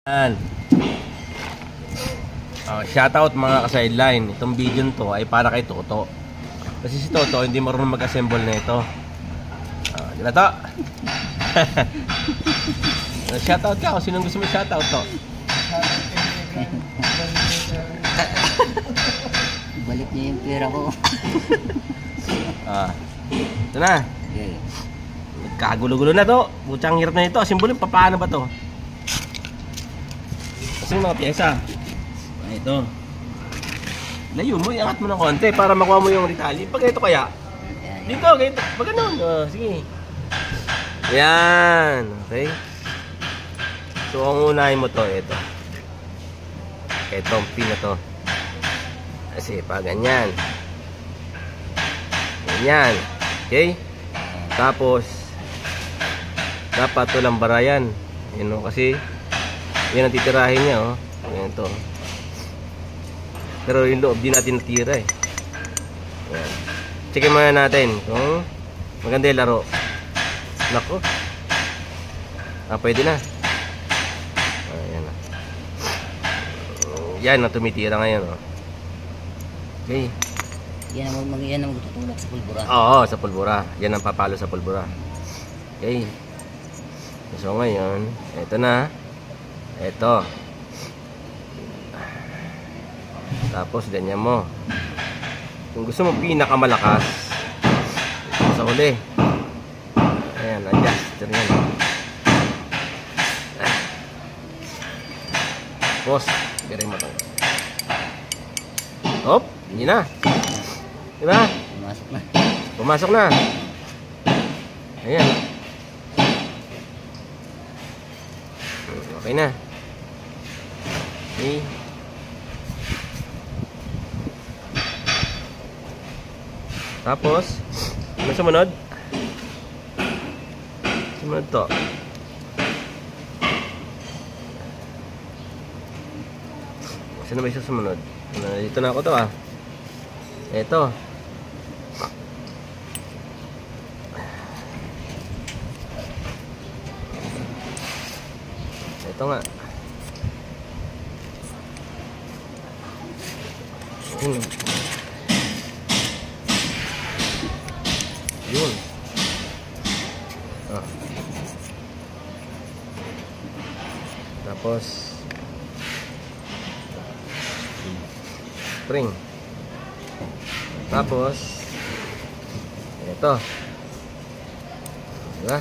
Yan. Shoutout mga ka-sideline. Itong video to ay para kay Toto. Kasi si Toto hindi marunong mag-assemble na ito. Diba to? Shoutout ka kung sinong gusto mo shoutout to. Balik niya yung pera ko. Ito na. Nagkagulo-gulo na to. Butsang hirap na ito. Assemble paano ba to? Kasi mga piyesa. Ito. Layo mo, iangat mo ng konti para makuha mo yung retali. Pag ito kaya, dito, ganito. Pag ganun. Sige. Yan. Okay. So, ang unahin mo to, ito. Itong pin na to. Kasi, pag ganyan. Ganyan. Okay. Tapos, dapat to lambarayan. Yun o, kasi, yan ang titirahin niya, oh. Ayan to. Pero yung loob, di natin natira, eh. Ayan. Checkin muna natin kung maganda yung laro. Nako. Pwede na. Ayan na. Yan ang tumitira ngayon, oh. Okay. Yan ang magtutulak sa pulbura. Oo, sa pulbura. Yan ang papalo sa pulbura. Okay. So ngayon, ito na. Ito. Tapos ganyan mo. Kung gusto mo pinakamalakas, sa huli. Ayan, adjust yan. Tapos, gawin mo ito. Hop, hindi na. Diba? Pumasok na. Pumasok na. Ayan. Okay na. Okay. Tapos, ano sumunod? Sumunod to. Saan ba isa sumunod? Dito na ako to, ah. Ito. Ito nga. Yun. Tapos spring. Tapos ito. Diba?